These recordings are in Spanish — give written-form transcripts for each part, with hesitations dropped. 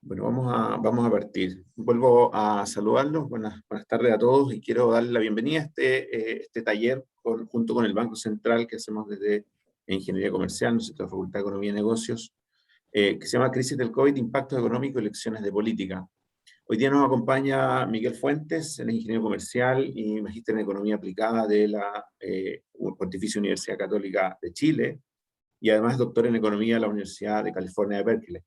Bueno, vamos a partir. Vuelvo a saludarlos. Buenas tardes a todos y quiero darle la bienvenida a este taller junto con el Banco Central que hacemos desde Ingeniería Comercial, nuestra Facultad de Economía y Negocios, que se llama Crisis del COVID, Impactos Económicos y Lecciones de Política. Hoy día nos acompaña Miguel Fuentes, él es ingeniero comercial y magíster en Economía Aplicada de la Pontificia Universidad Católica de Chile y además doctor en Economía de la Universidad de California de Berkeley.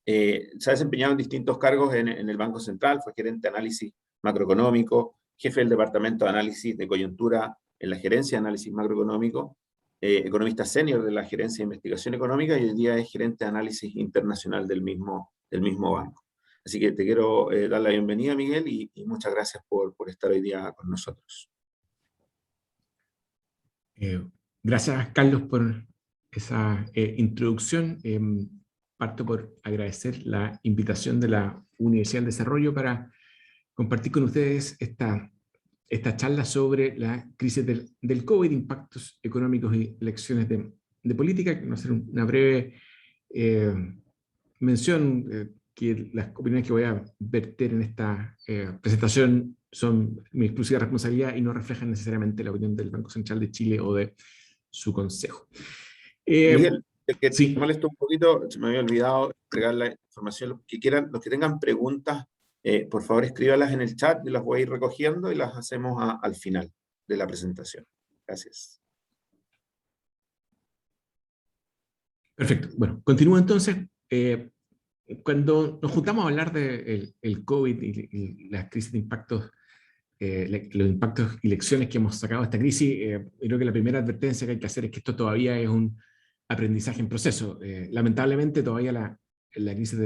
Se ha desempeñado en distintos cargos en el Banco Central, fue gerente de análisis macroeconómico, jefe del Departamento de Análisis de Coyuntura en la Gerencia de Análisis Macroeconómico, economista senior de la Gerencia de Investigación Económica y hoy día es gerente de análisis internacional del mismo banco. Así que te quiero dar la bienvenida, Miguel, y muchas gracias por estar hoy día con nosotros. Gracias, Carlos, por esa introducción. Parto por agradecer la invitación de la Universidad del Desarrollo para compartir con ustedes esta charla sobre la crisis del COVID, impactos económicos y lecciones de política. Quiero hacer una breve mención que las opiniones que voy a verter en esta presentación son mi exclusiva responsabilidad y no reflejan necesariamente la opinión del Banco Central de Chile o de su consejo. Miguel, que sí. te molesto un poquito, se me había olvidado entregar la información. Los que quieran, los que tengan preguntas, por favor escríbalas en el chat, yo las voy a ir recogiendo y las hacemos al final de la presentación. Gracias. Perfecto. Bueno, continúo entonces. Cuando nos juntamos a hablar del COVID y las crisis de impactos, los impactos y lecciones que hemos sacado de esta crisis, creo que la primera advertencia que hay que hacer es que esto todavía es un aprendizaje en proceso. Lamentablemente todavía la crisis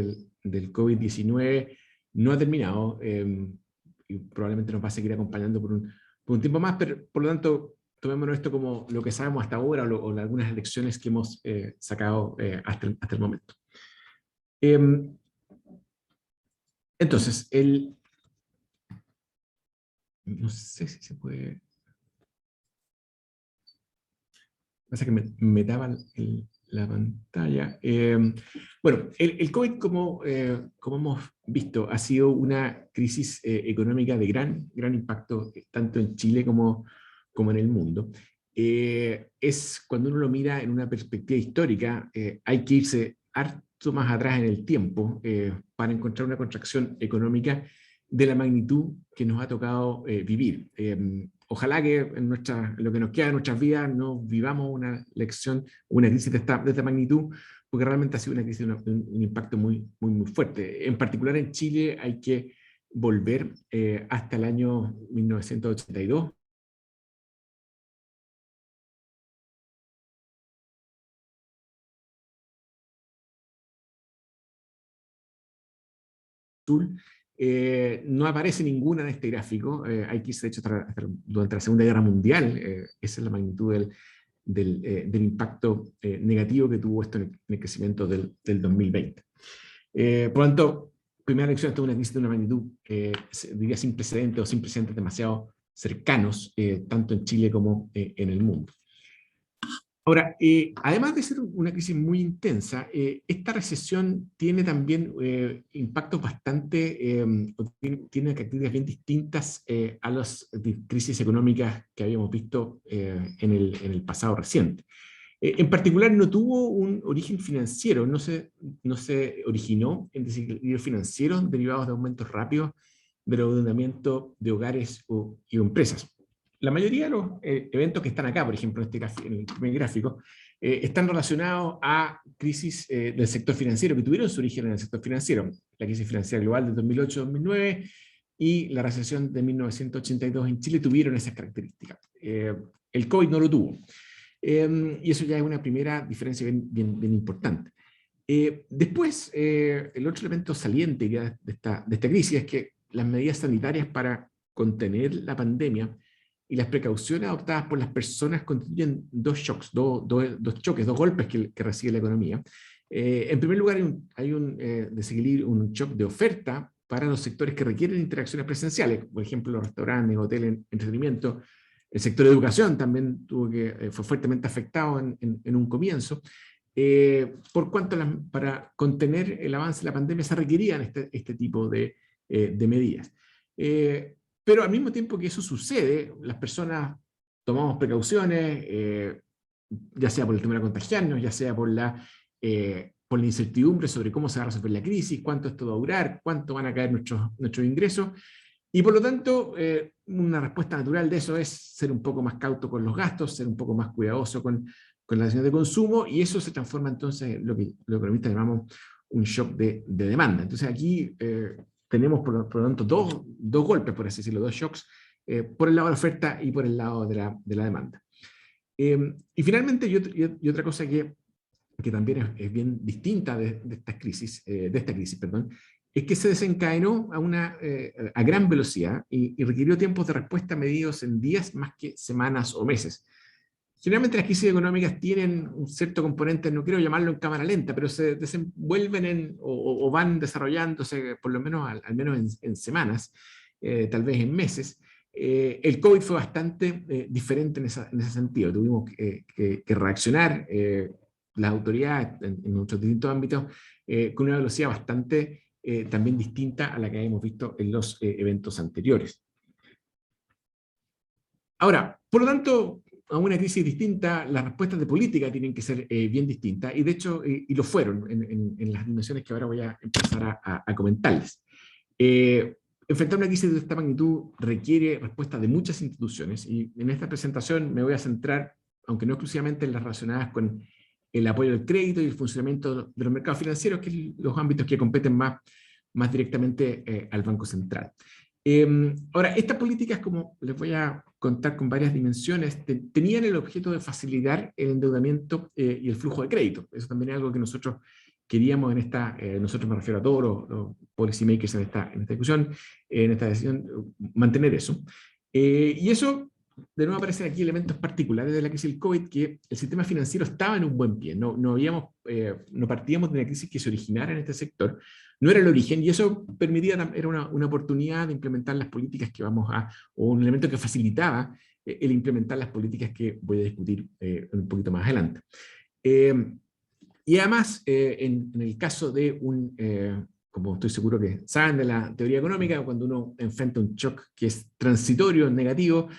del COVID-19 no ha terminado y probablemente nos va a seguir acompañando por un tiempo más, pero por lo tanto tomémonos esto como lo que sabemos hasta ahora o algunas lecciones que hemos sacado hasta el momento. Entonces, no sé si se puede... Pasa que me daba la pantalla. Bueno, el COVID, como hemos visto, ha sido una crisis económica de gran impacto, tanto en Chile como en el mundo. Es cuando uno lo mira en una perspectiva histórica, hay que irse harto más atrás en el tiempo para encontrar una contracción económica de la magnitud que nos ha tocado vivir. Ojalá que en lo que nos queda de nuestras vidas no vivamos una crisis de esta magnitud, porque realmente ha sido una crisis de un impacto muy fuerte. En particular en Chile hay que volver hasta el año 1982. No aparece ninguna en este gráfico. Hay que irse, de hecho, durante la Segunda Guerra Mundial. Esa es la magnitud del impacto negativo que tuvo esto en el crecimiento del 2020. Por lo tanto, primera lección, esto es una crisis de una magnitud, diría sin precedentes o sin precedentes demasiado cercanos, tanto en Chile como en el mundo. Ahora, además de ser una crisis muy intensa, esta recesión tiene también impactos bastante, tiene características bien distintas a las crisis económicas que habíamos visto en el pasado reciente. En particular, no tuvo un origen financiero, no se originó en desequilibrios financieros derivados de aumentos rápidos del endeudamiento de hogares y empresas. La mayoría de los eventos que están acá, por ejemplo, en el primer gráfico, están relacionados a crisis del sector financiero, que tuvieron su origen en el sector financiero. La crisis financiera global de 2008-2009 y la recesión de 1982 en Chile tuvieron esas características. El COVID no lo tuvo. Y eso ya es una primera diferencia bien importante. Después, el otro elemento saliente de esta crisis es que las medidas sanitarias para contener la pandemia y las precauciones adoptadas por las personas constituyen dos shocks, dos golpes que recibe la economía. En primer lugar, hay un desequilibrio, un shock de oferta para los sectores que requieren interacciones presenciales, por ejemplo, los restaurantes, hoteles, entretenimiento. El sector de educación también fue fuertemente afectado en un comienzo. por cuanto para contener el avance de la pandemia se requerían este tipo de medidas. Pero al mismo tiempo que eso sucede, las personas tomamos precauciones, ya sea por el temor a contagiarnos, ya sea por la incertidumbre sobre cómo se va a resolver la crisis, cuánto esto va a durar, cuánto van a caer nuestros ingresos, y por lo tanto, una respuesta natural de eso es ser un poco más cauto con los gastos, ser un poco más cuidadoso con las decisiones de consumo, y eso se transforma entonces en lo que los economistas llamamos un shock de demanda. Entonces aquí tenemos por lo tanto dos golpes, por así decirlo, dos shocks, por el lado de la oferta y por el lado de la demanda. Y finalmente, y otra cosa que también es bien distinta de esta crisis, es que se desencadenó a gran velocidad y requirió tiempos de respuesta medidos en días más que semanas o meses. Generalmente las crisis económicas tienen un cierto componente, no quiero llamarlo en cámara lenta, pero se desenvuelven o van desarrollándose por lo menos al menos en semanas, tal vez en meses. El COVID fue bastante diferente en ese sentido. Tuvimos que reaccionar las autoridades en nuestros distintos ámbitos con una velocidad bastante también distinta a la que habíamos visto en los eventos anteriores. Ahora, por lo tanto, a una crisis distinta, las respuestas de política tienen que ser bien distintas, y de hecho, y lo fueron en las dimensiones que ahora voy a empezar a comentarles. Enfrentar una crisis de esta magnitud requiere respuestas de muchas instituciones, y en esta presentación me voy a centrar, aunque no exclusivamente en las relacionadas con el apoyo del crédito y el funcionamiento de los mercados financieros, que son los ámbitos que competen más directamente al Banco Central. Ahora, estas políticas, como les voy a contar con varias dimensiones, tenían el objeto de facilitar el endeudamiento y el flujo de crédito. Eso también es algo que nosotros queríamos nosotros me refiero a todos los policy makers en esta discusión, en esta decisión, mantener eso. Y eso, de nuevo aparecen aquí elementos particulares de la crisis del COVID, que el sistema financiero estaba en un buen pie, no partíamos de una crisis que se originara en este sector, no era el origen, y eso permitía, era una oportunidad de implementar las políticas que o un elemento que facilitaba el implementar las políticas que voy a discutir un poquito más adelante. Y además, en el caso de como estoy seguro que saben de la teoría económica, cuando uno enfrenta un shock que es transitorio, negativo,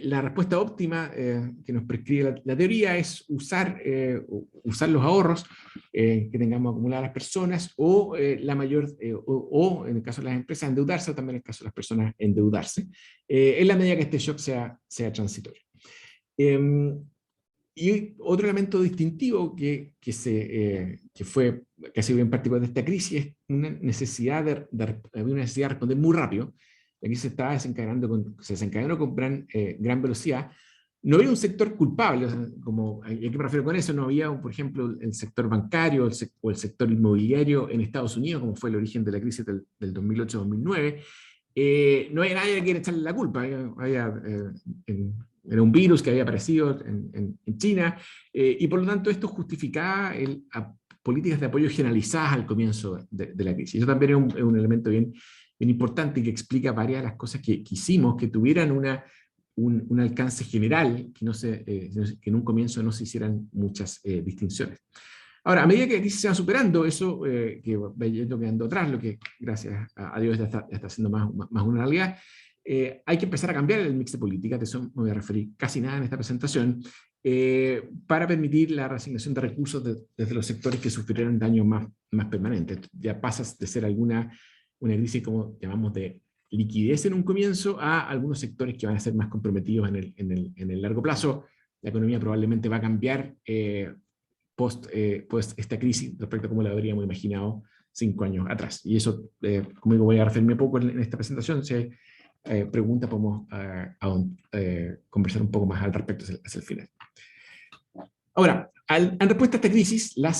la respuesta óptima que nos prescribe la teoría es usar los ahorros que tengamos acumuladas las personas, o o en el caso de las empresas endeudarse, o también en el caso de las personas endeudarse, en la medida que este shock sea transitorio. Y otro elemento distintivo que ha sido bien particular de esta crisis es una necesidad de responder muy rápido. Aquí se desencadenó con gran velocidad. No había un sector culpable, o sea, ¿a qué me refiero con eso? No había, por ejemplo, el sector bancario o el sector inmobiliario en Estados Unidos, como fue el origen de la crisis del 2008-2009. No había nadie que quiera echarle la culpa. Era un virus que había aparecido en China, y por lo tanto esto justificaba políticas de apoyo generalizadas al comienzo de la crisis. Eso también es un elemento bien importante, que explica varias de las cosas que hicimos, que tuvieran un alcance general, que en un comienzo no se hicieran muchas distinciones. Ahora, a medida que la crisis se va superando, eso que va yendo quedando atrás, lo que gracias a Dios ya está siendo más una realidad, hay que empezar a cambiar el mix de políticas, de eso me voy a referir casi nada en esta presentación, para permitir la reasignación de recursos desde los sectores que sufrieron daños más permanentes. Ya pasas de ser una crisis, como llamamos, de liquidez en un comienzo, a algunos sectores que van a ser más comprometidos en el largo plazo. La economía probablemente va a cambiar post esta crisis respecto a cómo la habríamos imaginado 5 años atrás. Y eso, como digo, voy a referirme poco en esta presentación. Si hay preguntas, podemos conversar un poco más al respecto hacia el final. Ahora, en respuesta a esta crisis, la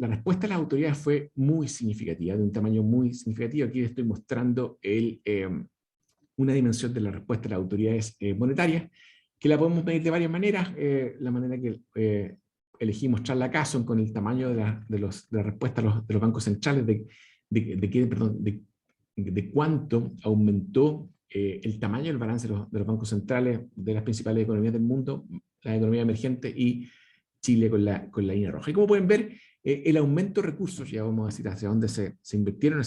respuesta de las autoridades fue muy significativa, de un tamaño muy significativo. Aquí les estoy mostrando una dimensión de la respuesta de las autoridades monetarias, que la podemos medir de varias maneras. La manera que elegí mostrarla acá son con el tamaño de la respuesta de los bancos centrales, de cuánto aumentó el tamaño del balance de los bancos centrales de las principales economías del mundo, la economía emergente y Chile con la línea roja. Y como pueden ver, el aumento de recursos, ya vamos a decir hacia dónde se invirtieron,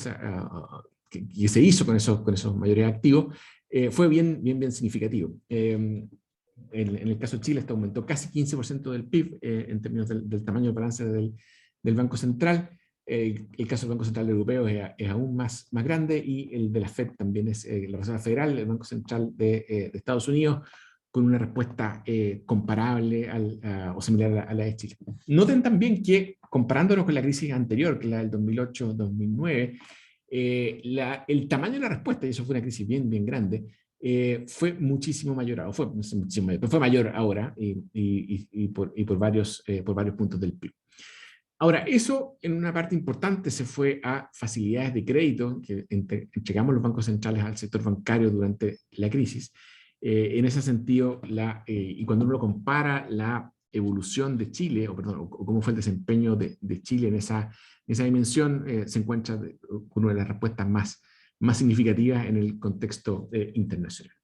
que se hizo con esos mayores activos, fue bien significativo. En el caso de Chile, esto aumentó casi 15% del PIB en términos del tamaño del balance del Banco Central. El caso del Banco Central Europeo es aún más grande, y el de la FED también es la Reserva Federal, el Banco Central de Estados Unidos, con una respuesta comparable o similar a la de Chile. Noten también que, comparándonos con la crisis anterior, que es la del 2008-2009, el tamaño de la respuesta, y eso fue una crisis bien grande, fue muchísimo mayor, o fue, no sé, muchísimo mayor, pero fue mayor ahora, y por varios puntos del PIB. Ahora, eso en una parte importante se fue a facilidades de crédito que entregamos los bancos centrales al sector bancario durante la crisis. En ese sentido, y cuando uno lo compara la evolución de Chile, o cómo fue el desempeño de Chile en esa dimensión, se encuentra con una de las respuestas más significativas en el contexto internacional.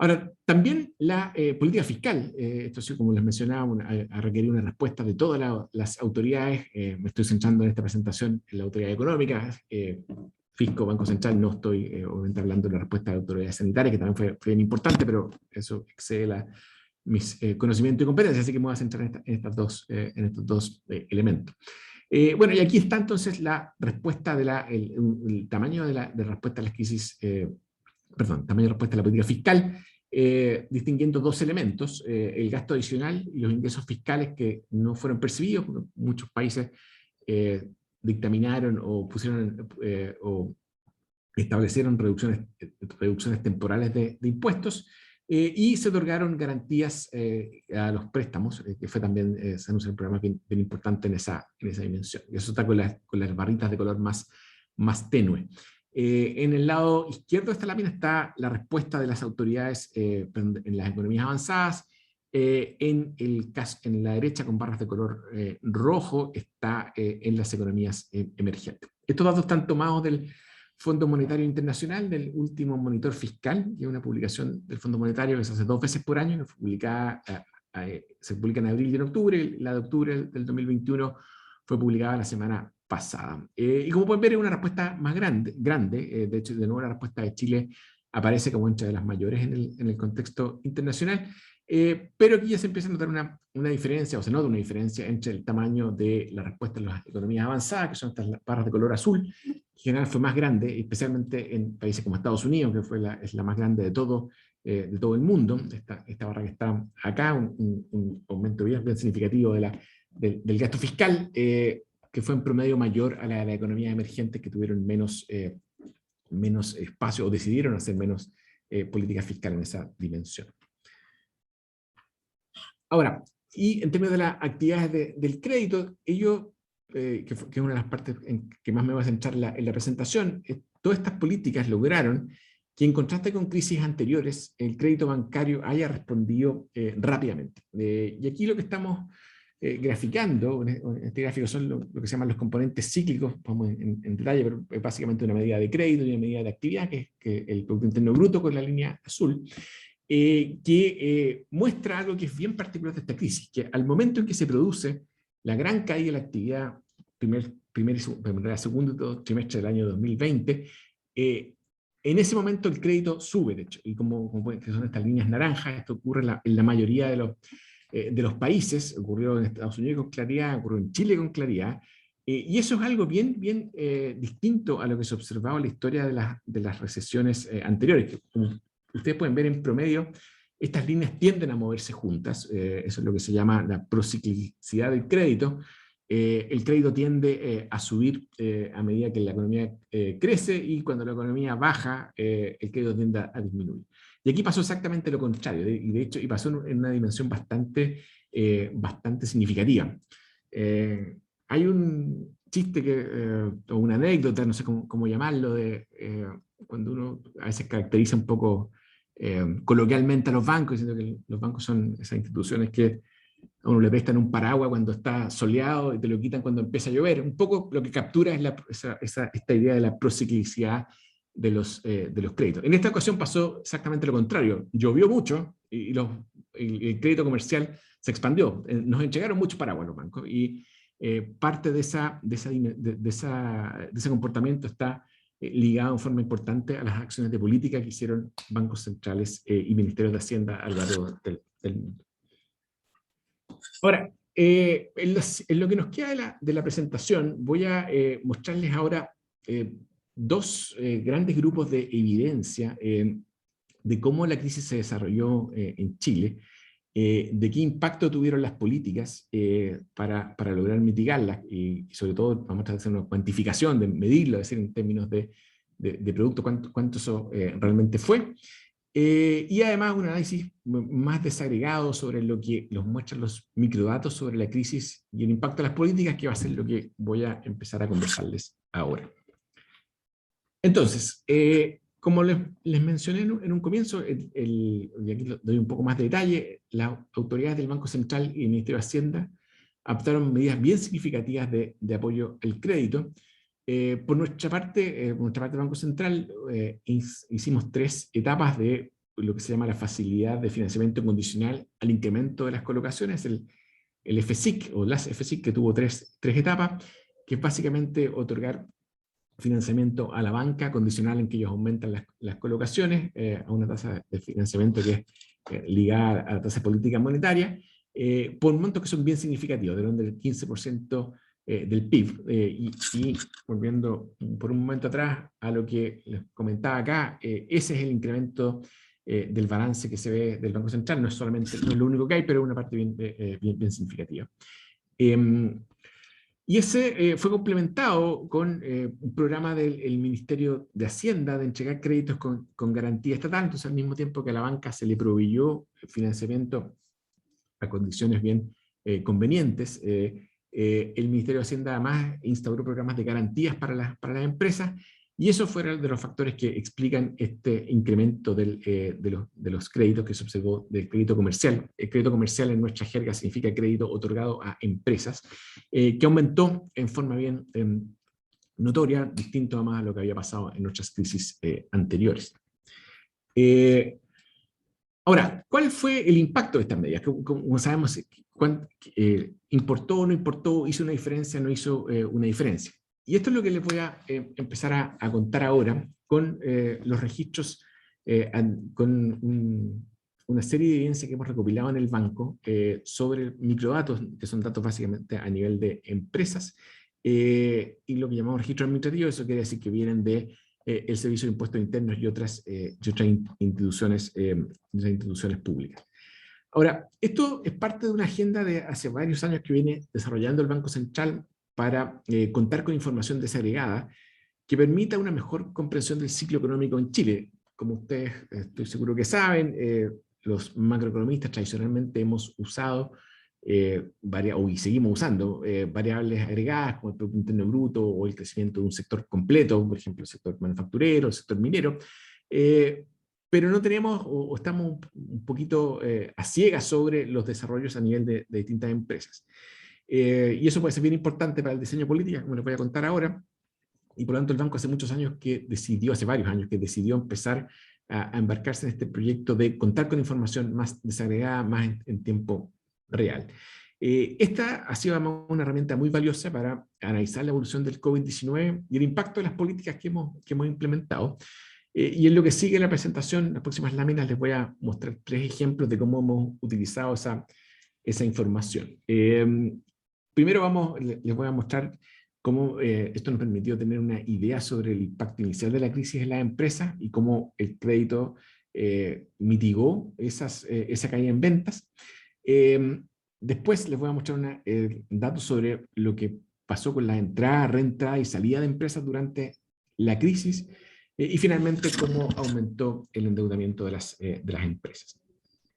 Ahora, también la política fiscal, esto sí, como les mencionaba, ha requerido una respuesta de todas las autoridades. Me estoy centrando en esta presentación en la autoridad económica, Fisco, Banco Central. No estoy obviamente hablando de la respuesta de la autoridad sanitaria, que también fue bien importante, pero eso excede mis conocimientos y competencias, así que me voy a centrar en estos dos elementos. Bueno, y aquí está entonces la respuesta el tamaño de respuesta a las crisis, tamaño de respuesta a la política fiscal, distinguiendo dos elementos, el gasto adicional y los ingresos fiscales que no fueron percibidos. Muchos países dictaminaron o pusieron o establecieron reducciones temporales de impuestos, y se otorgaron garantías a los préstamos, que fue también, se anunció un programa bien importante en esa dimensión. Y eso está con las barritas de color más tenue. En el lado izquierdo de esta lámina está la respuesta de las autoridades en las economías avanzadas. En la derecha, con barras de color rojo, está en las economías emergentes. Estos datos están tomados del Fondo Monetario Internacional, del último monitor fiscal, que es una publicación del Fondo Monetario que se hace 2 veces por año, se publica en abril y en octubre. La de octubre del 2021 fue publicada la semana pasada. Y como pueden ver, es una respuesta más grande. De hecho, de nuevo, la respuesta de Chile aparece como entre las mayores en el contexto internacional, pero aquí ya se empieza a notar una diferencia, o se nota una diferencia entre el tamaño de la respuesta en las economías avanzadas, que son estas barras de color azul, que en general fue más grande, especialmente en países como Estados Unidos, que es la más grande de todo el mundo. Esta barra que está acá, un aumento bien significativo del gasto fiscal, que fue en promedio mayor a la de las economías emergentes, que tuvieron menos espacio, o decidieron hacer menos política fiscal en esa dimensión. Ahora, y en términos de las actividades del crédito, que es una de las partes en que más me voy a centrar en la presentación, todas estas políticas lograron que, en contraste con crisis anteriores, el crédito bancario haya respondido rápidamente. Y aquí lo que estamos graficando, en este gráfico, son lo que se llaman los componentes cíclicos, vamos en detalle, pero es básicamente una medida de crédito y una medida de actividad, que es el Producto Interno Bruto con la línea azul, que muestra algo que es bien particular de esta crisis, que al momento en que se produce la gran caída de la actividad, segundo trimestre del año 2020, en ese momento el crédito sube, de hecho, y como que son estas líneas naranjas, esto ocurre en la mayoría de los países. Ocurrió en Estados Unidos con claridad, ocurrió en Chile con claridad, y eso es algo bien distinto a lo que se observaba en la historia de las recesiones anteriores, que, como ustedes pueden ver, en promedio estas líneas tienden a moverse juntas. Eso es lo que se llama la prociclicidad del crédito. El crédito tiende a subir a medida que la economía crece, y cuando la economía baja, el crédito tiende a disminuir. Y aquí pasó exactamente lo contrario, y de hecho pasó en una dimensión bastante significativa. Hay un chiste o una anécdota, no sé cómo llamarlo, cuando uno a veces caracteriza un poco coloquialmente a los bancos, diciendo que los bancos son esas instituciones que a uno le prestan un paraguas cuando está soleado y te lo quitan cuando empieza a llover. Un poco lo que captura es esta idea de la prociclicidad de los créditos. En esta ocasión pasó exactamente lo contrario. Llovió mucho y el crédito comercial se expandió. Nos entregaron muchos paraguas los bancos y parte de ese comportamiento está ligado en forma importante a las acciones de política que hicieron bancos centrales y ministerios de Hacienda a lo largo del mundo. Ahora, en lo que nos queda de la presentación, voy a mostrarles ahora dos grandes grupos de evidencia de cómo la crisis se desarrolló en Chile, de qué impacto tuvieron las políticas para lograr mitigarlas, y sobre todo vamos a hacer una cuantificación, de medirlo, es decir, en términos de producto, cuánto eso realmente fue. Y además un análisis más desagregado sobre lo que nos muestran los microdatos sobre la crisis y el impacto de las políticas, que va a ser lo que voy a empezar a conversarles ahora. Entonces, como les mencioné en un comienzo, y aquí doy un poco más de detalle, las autoridades del Banco Central y el Ministerio de Hacienda adoptaron medidas bien significativas de apoyo al crédito. Por nuestra parte del Banco Central, hicimos 3 etapas de lo que se llama la facilidad de financiamiento condicional al incremento de las colocaciones, el FSIC o las FSIC, que tuvo tres etapas, que es básicamente otorgar financiamiento a la banca condicional en que ellos aumentan las colocaciones a una tasa de financiamiento que es ligada a la tasa de política monetaria, por montos que son bien significativos, de donde el 15% del PIB. Y volviendo por un momento atrás a lo que les comentaba acá, ese es el incremento del balance que se ve del Banco Central. No es lo único que hay, pero es una parte bien significativa. Y ese fue complementado con un programa del Ministerio de Hacienda de entregar créditos con garantía estatal. Entonces, al mismo tiempo que a la banca se le proveyó financiamiento a condiciones bien convenientes, el Ministerio de Hacienda además instauró programas de garantías para las empresas, y eso fue de los factores que explican este incremento de los créditos que se observó del crédito comercial. El crédito comercial en nuestra jerga significa crédito otorgado a empresas, que aumentó en forma bien notoria, distinto además a lo que había pasado en otras crisis anteriores. Ahora, ¿cuál fue el impacto de estas medidas? Como sabemos, ¿importó o no importó? ¿Hizo una diferencia o no hizo una diferencia? Y esto es lo que les voy a empezar a contar ahora con los registros, con una serie de evidencia que hemos recopilado en el banco sobre microdatos, que son datos básicamente a nivel de empresas, y lo que llamamos registros administrativos. Eso quiere decir que vienen de el Servicio de Impuestos Internos y otras instituciones públicas. Ahora, esto es parte de una agenda de hace varios años que viene desarrollando el Banco Central para contar con información desagregada que permita una mejor comprensión del ciclo económico en Chile. Como ustedes estoy seguro que saben, los macroeconomistas tradicionalmente hemos usado y seguimos usando variables agregadas como el Producto Interno Bruto o el crecimiento de un sector completo, por ejemplo el sector manufacturero, el sector minero, pero no tenemos o estamos un poquito a ciegas sobre los desarrollos a nivel de distintas empresas. Y eso puede ser bien importante para el diseño político, como les voy a contar ahora, y por lo tanto el banco hace varios años que decidió empezar a embarcarse en este proyecto de contar con información más desagregada, más en tiempo real. Esta ha sido una herramienta muy valiosa para analizar la evolución del COVID-19 y el impacto de las políticas que hemos implementado. Y en lo que sigue la presentación, en las próximas láminas, les voy a mostrar 3 ejemplos de cómo hemos utilizado esa información. Primero les voy a mostrar cómo esto nos permitió tener una idea sobre el impacto inicial de la crisis en las empresas y cómo el crédito mitigó esa caída en ventas. Después les voy a mostrar datos sobre lo que pasó con la entrada, reentrada y salida de empresas durante la crisis, y finalmente cómo aumentó el endeudamiento de las empresas.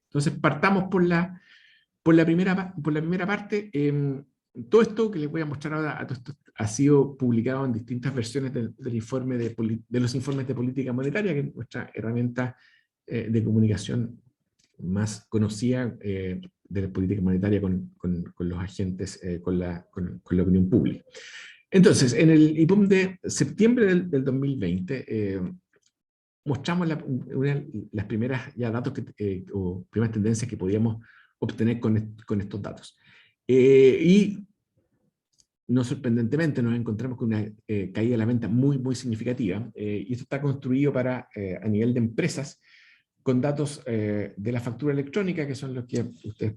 Entonces partamos por la primera parte. Todo esto que les voy a mostrar ahora ha sido publicado en distintas versiones de los informes de política monetaria, que es nuestra herramienta de comunicación más conocida de la política monetaria con los agentes, con la opinión pública. Entonces, en el IPOM de septiembre del 2020, mostramos las primeras datos o primeras tendencias que podíamos obtener con estos datos. Y no sorprendentemente nos encontramos con una caída de la venta muy, muy significativa, y esto está construido a nivel de empresas, con datos de la factura electrónica, que son los que ustedes,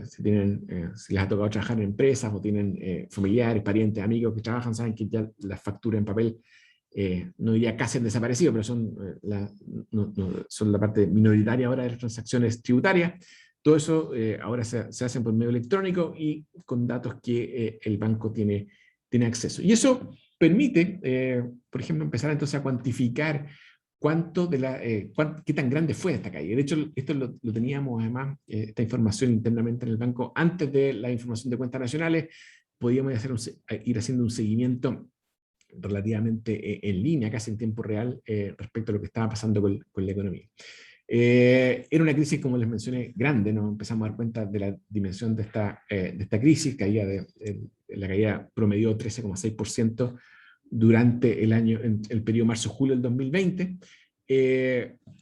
si les ha tocado trabajar en empresas o tienen familiares, parientes, amigos que trabajan, saben que ya las facturas en papel, no diría casi han desaparecido, pero son la parte minoritaria ahora de las transacciones tributarias. Todo eso ahora se hace por medio electrónico y con datos que el banco tiene acceso. Y eso permite, por ejemplo, empezar entonces a cuantificar qué tan grande fue esta caída. De hecho, esto lo teníamos además, esta información internamente en el banco, antes de la información de cuentas nacionales. Podíamos ir haciendo un seguimiento relativamente en línea, casi en tiempo real, respecto a lo que estaba pasando con la economía. Era una crisis, como les mencioné, grande. Nos empezamos a dar cuenta de la dimensión de esta crisis. La caída promedió 13,6% durante el periodo marzo-julio del 2020,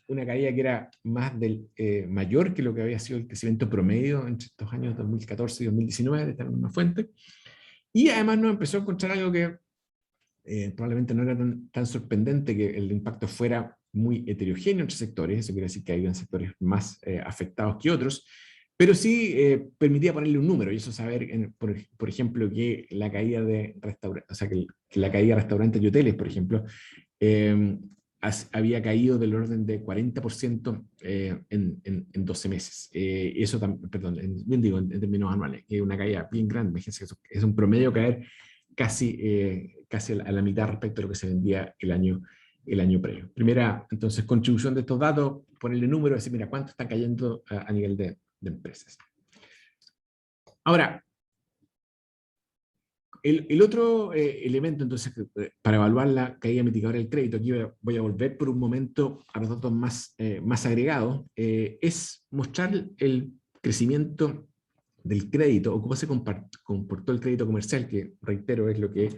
una caída que era mayor que lo que había sido el crecimiento promedio entre estos años 2014 y 2019, de esta misma fuente. Y además nos empezó a encontrar algo que probablemente no era tan sorprendente, que el impacto fuera muy heterogéneo entre sectores. Eso quiere decir que había sectores más afectados que otros, pero sí permitía ponerle un número, y eso saber, por ejemplo, que la caída de restaurantes, o sea, que la caída de restaurantes y hoteles, por ejemplo, había caído del orden de 40% en 12 meses. Eso perdón, en términos anuales, que es una caída bien grande. Es un promedio caer casi a la mitad respecto a lo que se vendía el año previo. Primera, entonces, contribución de estos datos, ponerle número, decir, mira, cuánto está cayendo a nivel de empresas. Ahora, el otro elemento, entonces, para evaluar la caída mitigadora del crédito, aquí voy a volver por un momento a los datos más agregados, es mostrar el crecimiento del crédito, o cómo se comportó el crédito comercial, que, reitero, es lo que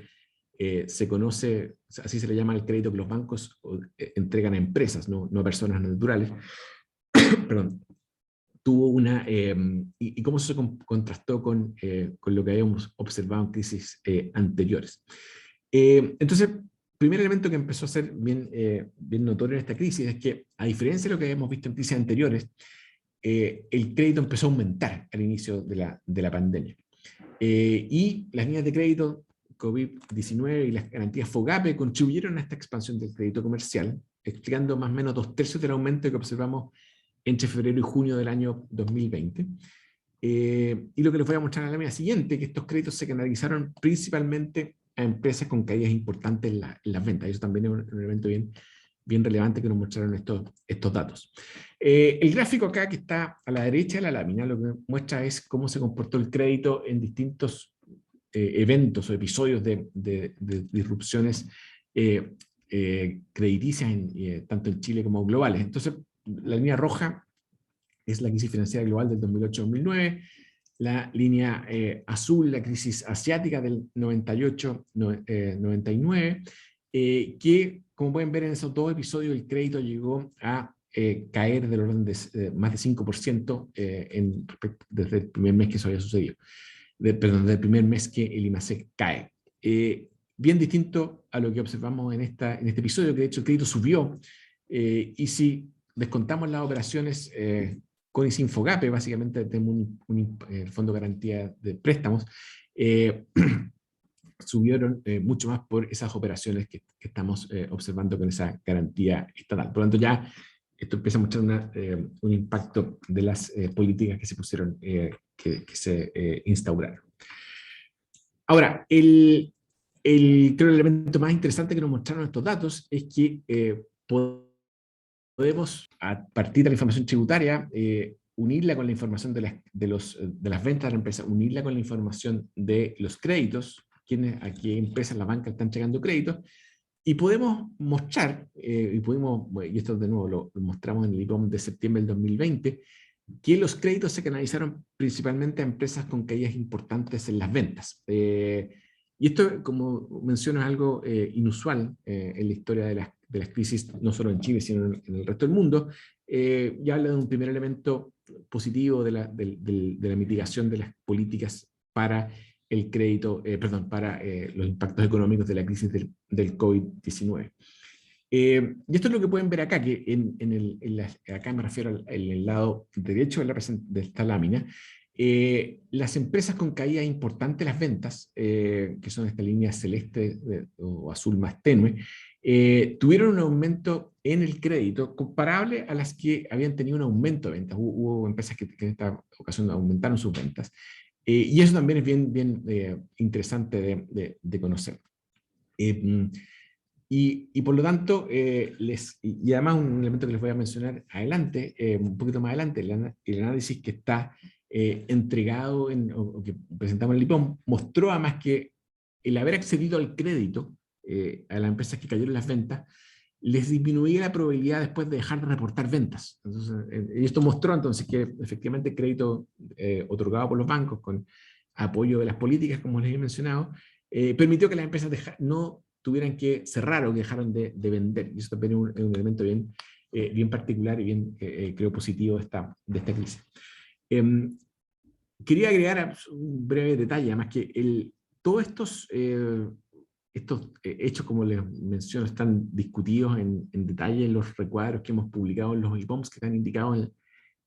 se conoce, así se le llama el crédito que los bancos entregan a empresas, no a personas naturales. Perdón. Y cómo eso se contrastó con lo que habíamos observado en crisis anteriores. Entonces, el primer elemento que empezó a ser bien notorio en esta crisis es que, a diferencia de lo que habíamos visto en crisis anteriores, el crédito empezó a aumentar al inicio de la pandemia. Y las líneas de crédito COVID-19 y las garantías FOGAPE contribuyeron a esta expansión del crédito comercial, explicando más o menos 2/3 del aumento que observamos entre febrero y junio del año 2020. Y lo que les voy a mostrar en la lámina siguiente, que estos créditos se canalizaron principalmente a empresas con caídas importantes en las ventas. Eso también es un elemento bien relevante que nos mostraron estos datos. El gráfico acá, que está a la derecha de la lámina, lo que muestra es cómo se comportó el crédito en distintos eventos o episodios de disrupciones crediticias, tanto en Chile como globales. Entonces, la línea roja es la crisis financiera global del 2008-2009, la línea azul, la crisis asiática del 98-99, que, como pueden ver en esos dos episodios, el crédito llegó a caer del orden de más de 5% desde el primer mes que eso había sucedido. Perdón, desde el primer mes que el IMASEC cae. Bien distinto a lo que observamos en este episodio, que de hecho el crédito subió, y si descontamos las operaciones con y sin FOGAPE, básicamente tenemos un fondo de garantía de préstamos, subieron mucho más por esas operaciones que estamos observando con esa garantía estatal. Por lo tanto, ya esto empieza a mostrar un impacto de las políticas que se pusieron, que se instauraron. Ahora, creo el elemento más interesante que nos mostraron estos datos es que podemos, a partir de la información tributaria, unirla con la información de las ventas de la empresa, unirla con la información de los créditos, a qué empresas la banca está entregando créditos, y podemos mostrar, y esto de nuevo lo mostramos en el IPOM de septiembre del 2020, que los créditos se canalizaron principalmente a empresas con caídas importantes en las ventas. Y esto, como menciono, es algo inusual en la historia de de las crisis, no solo en Chile, sino en el resto del mundo, y habla de un primer elemento positivo de la mitigación de las políticas para el crédito, para los impactos económicos de la crisis del COVID-19. Y esto es lo que pueden ver acá, que acá me refiero al lado derecho de esta lámina. Las empresas con caída importante las ventas, que son esta línea celeste o azul más tenue, tuvieron un aumento en el crédito comparable a las que habían tenido un aumento de ventas. Hubo empresas que en esta ocasión aumentaron sus ventas. Y eso también es bien interesante de conocer. Y por lo tanto, y además un elemento que les voy a mencionar adelante, un poquito más adelante, el análisis que está entregado o que presentamos en el IPOM, mostró además que el haber accedido al crédito a las empresas que cayeron las ventas, les disminuía la probabilidad después de dejar de reportar ventas. Entonces, y esto mostró entonces que efectivamente el crédito otorgado por los bancos con apoyo de las políticas, como les he mencionado, permitió que las empresas no tuvieran que cerrar o que dejaron de vender. Y eso también es un elemento bien particular y bien, creo, positivo de esta crisis. Quería agregar un breve detalle, además que todos estos hechos, como les menciono, están discutidos en detalle en los recuadros que hemos publicado en los IPOMs que están indicados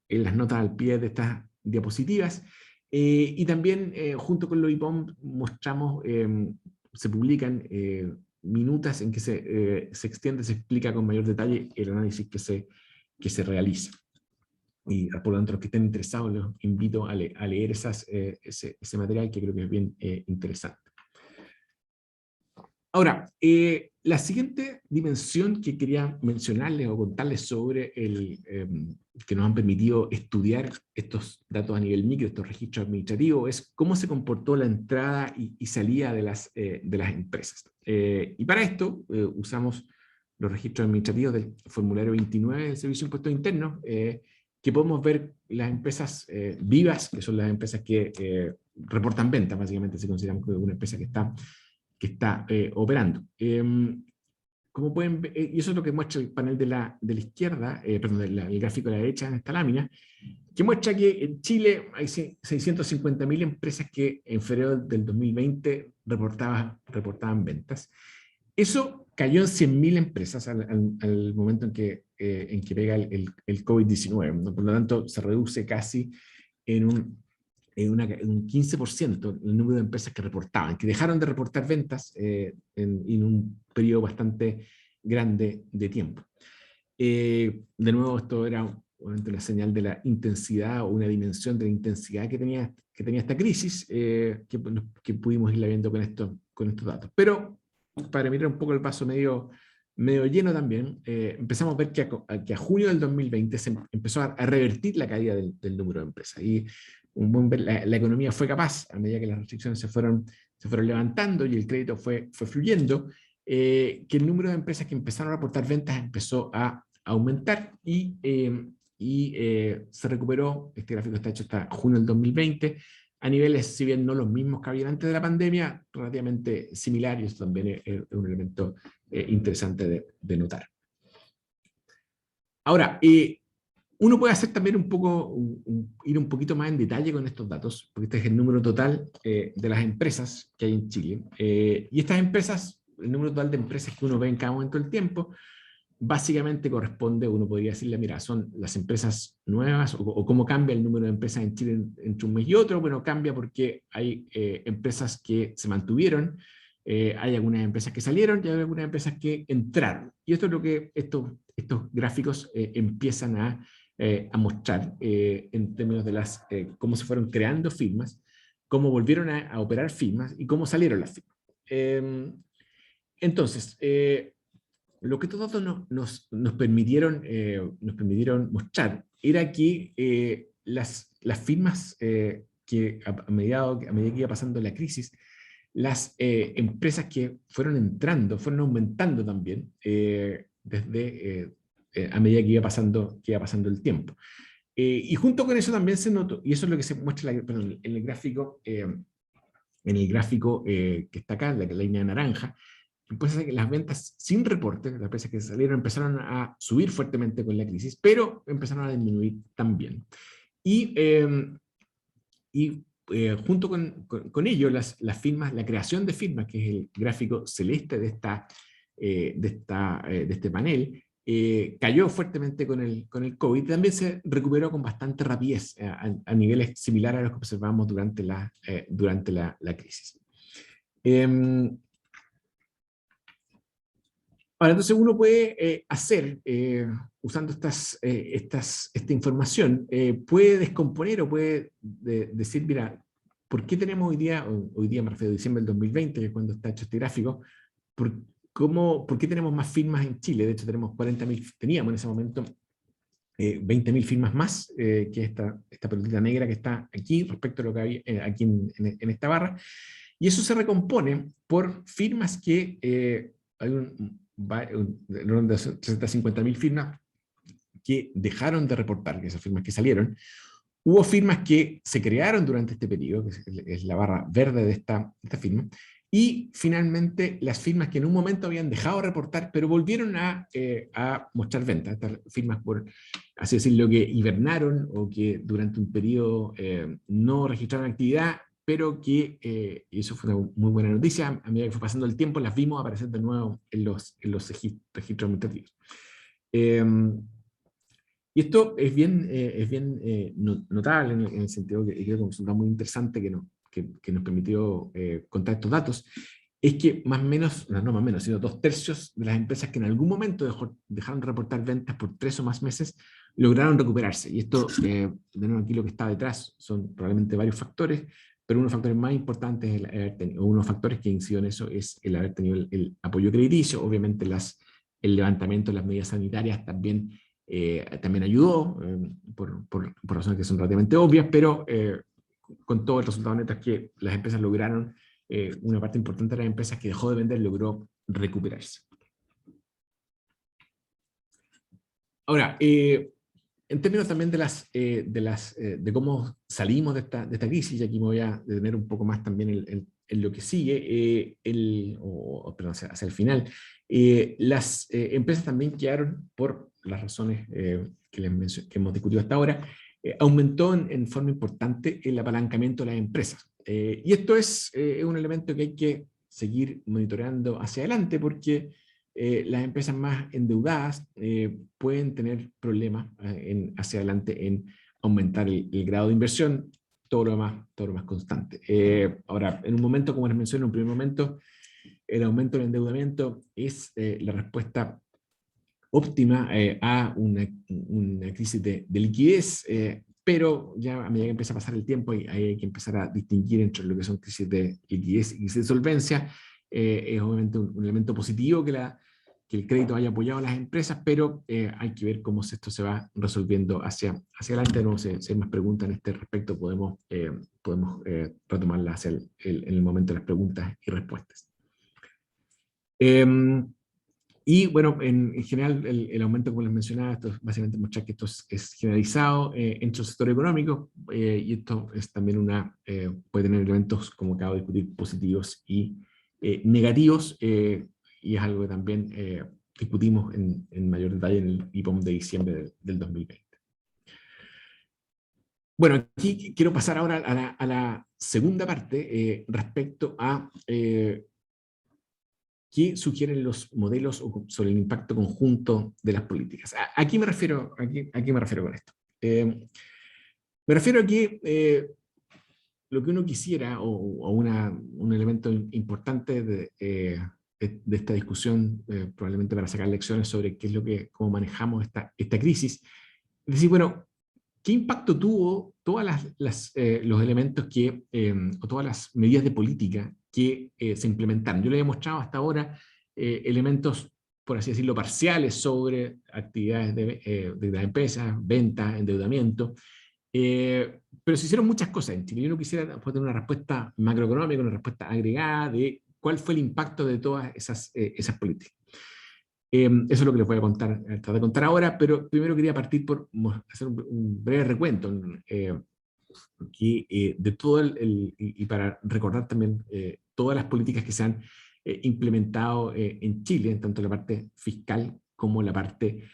en las notas al pie de estas diapositivas. Y también, junto con los IPOM, mostramos, se publican minutas en que se extiende, se explica con mayor detalle el análisis que se realiza. Y por lo tanto, los que estén interesados, los invito a leer ese material, que creo que es bien interesante. Ahora, la siguiente dimensión que quería mencionarles o contarles sobre que nos han permitido estudiar estos datos a nivel micro, estos registros administrativos, es cómo se comportó la entrada y salida de las empresas. Y para esto usamos los registros administrativos del formulario 29 del Servicio de Impuestos Internos, que podemos ver las empresas vivas, que son las empresas que reportan ventas, básicamente se consideran como una empresa que está operando. Como pueden ver, y eso es lo que muestra el panel de la izquierda, el gráfico de la derecha en esta lámina, que muestra que en Chile hay 650.000 empresas que en febrero del 2020 reportaban ventas. Eso cayó en 100.000 empresas al momento en que pega el COVID-19. Por lo tanto, se reduce casi en un 15% el número de empresas que reportaban, que dejaron de reportar ventas en un periodo bastante grande de tiempo. De nuevo, esto era obviamente una señal de la intensidad o una dimensión de la intensidad que tenía esta crisis, que pudimos irla viendo con estos datos. Pero para mirar un poco el vaso medio lleno también, empezamos a ver que a junio del 2020 se empezó a revertir la caída del número de empresas. Y la economía fue capaz, a medida que las restricciones se fueron levantando y el crédito fue fluyendo, que el número de empresas que empezaron a reportar ventas empezó a aumentar y se recuperó. Este gráfico está hecho hasta junio del 2020, a niveles, si bien no los mismos que había antes de la pandemia, relativamente similares, y esto también es un elemento interesante de notar. Ahora, uno puede hacer también ir un poquito más en detalle con estos datos, porque este es el número total de las empresas que hay en Chile. Y estas empresas, el número total de empresas que uno ve en cada momento del tiempo, básicamente corresponde, uno podría decirle, mira, son las empresas nuevas, o cómo cambia el número de empresas en Chile entre un mes y otro. Bueno, cambia porque hay empresas que se mantuvieron, hay algunas empresas que salieron y hay algunas empresas que entraron. Y esto es lo que estos gráficos empiezan a mostrar en términos de cómo se fueron creando firmas, cómo volvieron a operar firmas y cómo salieron las firmas. Entonces, lo que estos datos nos permitieron mostrar era que las firmas que a medida que iba pasando la crisis, las empresas que fueron entrando, fueron aumentando también a medida que iba pasando el tiempo. Y junto con eso también se notó, y eso es lo que se muestra en el gráfico que está acá, la línea naranja, pues las ventas sin reporte, las empresas que salieron, empezaron a subir fuertemente con la crisis, pero empezaron a disminuir también. Y, junto con ello, las firmas, la creación de firmas, que es el gráfico celeste de este panel, cayó fuertemente con el COVID, también se recuperó con bastante rapidez a niveles similares a los que observamos durante la crisis. Ahora, entonces uno puede hacer, usando esta información, puede descomponer o puede decir, mira, ¿por qué tenemos hoy día me refiero a diciembre del 2020, que es cuando está hecho este gráfico, ¿por qué tenemos más firmas en Chile? De hecho, teníamos en ese momento 20.000 firmas más que esta pelotita negra que está aquí respecto a lo que había aquí en esta barra. Y eso se recompone por firmas que hay un de 350.000 firmas que dejaron de reportar, que esas firmas que salieron. Hubo firmas que se crearon durante este periodo, que es la barra verde de esta firma, y finalmente las firmas que en un momento habían dejado de reportar, pero volvieron a mostrar ventas. Estas firmas, por así decirlo, que hibernaron o que durante un periodo no registraron actividad, pero que, y eso fue una muy buena noticia, a medida que fue pasando el tiempo las vimos aparecer de nuevo en los registros administrativos. Y esto es bien notable en el sentido que creo que es un resultado muy interesante que nos permitió contar estos datos, es que más o menos, no más o menos, sino 2/3 de las empresas que en algún momento dejaron de reportar ventas por 3 o más meses, lograron recuperarse. Y esto, de nuevo aquí lo que está detrás son probablemente varios factores, pero uno de los factores más importantes, o uno de los factores que inciden en eso, es el haber tenido el apoyo crediticio. Obviamente el levantamiento de las medidas sanitarias también ayudó, por razones que son relativamente obvias, pero con todo el resultado neto es que las empresas lograron, una parte importante de las empresas que dejó de vender logró recuperarse. Ahora, en términos también de cómo salimos de esta crisis, y aquí me voy a detener un poco más también en lo que sigue, perdón, hacia el final, las empresas también quedaron, por las razones que hemos discutido hasta ahora, aumentó en forma importante el apalancamiento de las empresas. Y esto es un elemento que hay que seguir monitoreando hacia adelante, porque las empresas más endeudadas pueden tener problemas hacia adelante en aumentar el grado de inversión, todo lo más constante. Ahora, en un momento, como les mencioné, en un primer momento, el aumento del endeudamiento es la respuesta óptima a una crisis de liquidez, pero ya a medida que empieza a pasar el tiempo hay que empezar a distinguir entre lo que son crisis de liquidez y crisis de solvencia. Es obviamente un elemento positivo que el crédito haya apoyado a las empresas, pero hay que ver cómo esto se va resolviendo hacia adelante. No sé si hay más preguntas en este respecto, podemos retomarlas en el momento de las preguntas y respuestas. Y bueno, en general el aumento, como les mencionaba, esto es básicamente mostrar que esto es generalizado entre el sector económico, y esto es también puede tener elementos, como acabo de discutir, positivos y negativos, y es algo que también discutimos en mayor detalle en el IPOM de diciembre del 2020. Bueno, aquí quiero pasar ahora a la segunda parte respecto a qué sugieren los modelos sobre el impacto conjunto de las políticas. ¿A qué me refiero con esto? Me refiero a que lo que uno quisiera, o un elemento importante de esta discusión, probablemente para sacar lecciones sobre cómo manejamos esta crisis, es decir, bueno, ¿qué impacto tuvo todos los elementos o todas las medidas de política que se implementaron? Yo les he mostrado hasta ahora elementos, por así decirlo, parciales sobre actividades de las empresas, ventas, endeudamiento, pero se hicieron muchas cosas en Chile. Yo no quisiera tener una respuesta macroeconómica, una respuesta agregada de cuál fue el impacto de todas esas políticas. Eso es lo que les voy a tratar de contar ahora, pero primero quería partir por hacer un breve recuento de todo y para recordar también todas las políticas que se han implementado en Chile, tanto la parte fiscal como la parte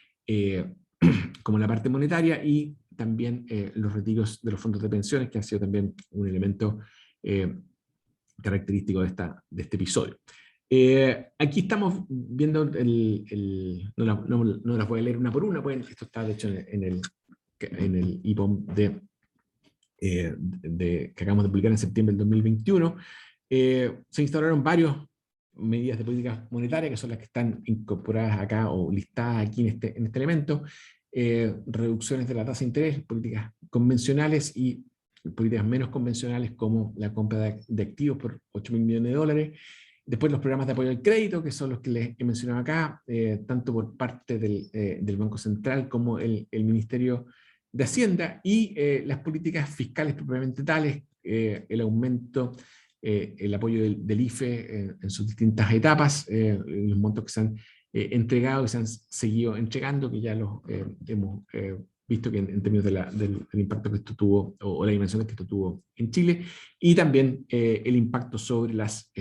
monetaria, y también los retiros de los fondos de pensiones, que ha sido también un elemento característico de este episodio. Aquí estamos viendo, no las voy a leer una por una, pues esto está de hecho en el IPOM que acabamos de publicar en septiembre del 2021. Se instauraron varias medidas de política monetaria, que son las que están incorporadas acá o listadas aquí en este elemento. Reducciones de la tasa de interés, políticas convencionales y políticas menos convencionales, como la compra de activos por $8.000 millones. Después los programas de apoyo al crédito, que son los que les he mencionado acá, tanto por parte del Banco Central como el Ministerio de Hacienda, y las políticas fiscales propiamente tales, el aumento, el apoyo del IFE en sus distintas etapas, los montos que se han entregado y se han seguido entregando, que ya los hemos visto que en términos del impacto que esto tuvo, o la dimensión que esto tuvo en Chile, y también el impacto sobre los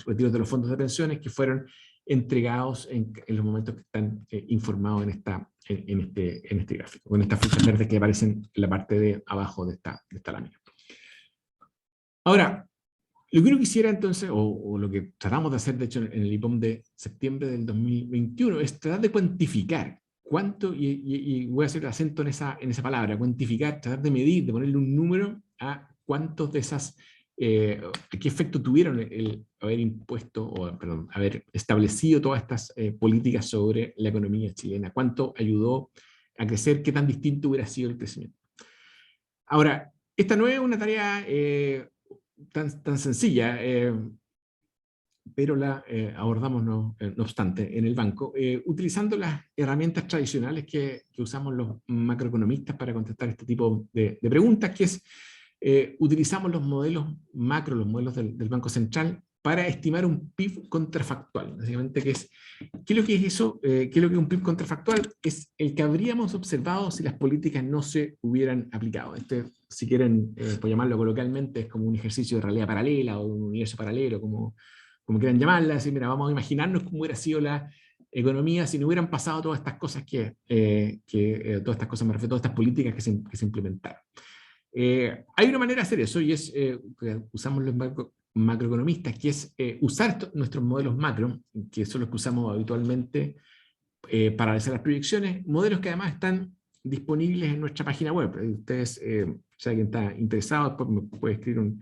retiros de los fondos de pensiones, que fueron entregados en los momentos que están informados en este gráfico, con estas flechas verdes que aparecen en la parte de abajo de esta lámina. Ahora, lo que uno quisiera entonces, o lo que tratamos de hacer de hecho en el IPOM de septiembre del 2021, es tratar de cuantificar cuánto, y voy a hacer acento en esa palabra, cuantificar, tratar de medir, de ponerle un número a cuántos de esas, qué efecto tuvieron el haber impuesto, haber establecido todas estas políticas sobre la economía chilena, cuánto ayudó a crecer, qué tan distinto hubiera sido el crecimiento. Ahora, esta no es una tarea tan sencilla, pero la abordamos no obstante en el banco, utilizando las herramientas tradicionales que usamos los macroeconomistas para contestar este tipo de preguntas, que es, utilizamos los modelos macro, los modelos del Banco Central, para estimar un PIB contrafactual. Básicamente, ¿qué es lo que es eso? ¿Qué es lo que es un PIB contrafactual? Es el que habríamos observado si las políticas no se hubieran aplicado. Si quieren, por llamarlo coloquialmente, es como un ejercicio de realidad paralela o un universo paralelo, como quieran llamarla. Así, mira, vamos a imaginarnos cómo hubiera sido la economía si no hubieran pasado todas estas cosas todas estas cosas, me refiero a todas estas políticas que se implementaron. Hay una manera de hacer eso, y es que usamos los macroeconomistas, que es usar nuestros modelos macro, que son los que usamos habitualmente para realizar las proyecciones, modelos que además están disponibles en nuestra página web. Ustedes, si alguien está interesado, después me puede escribir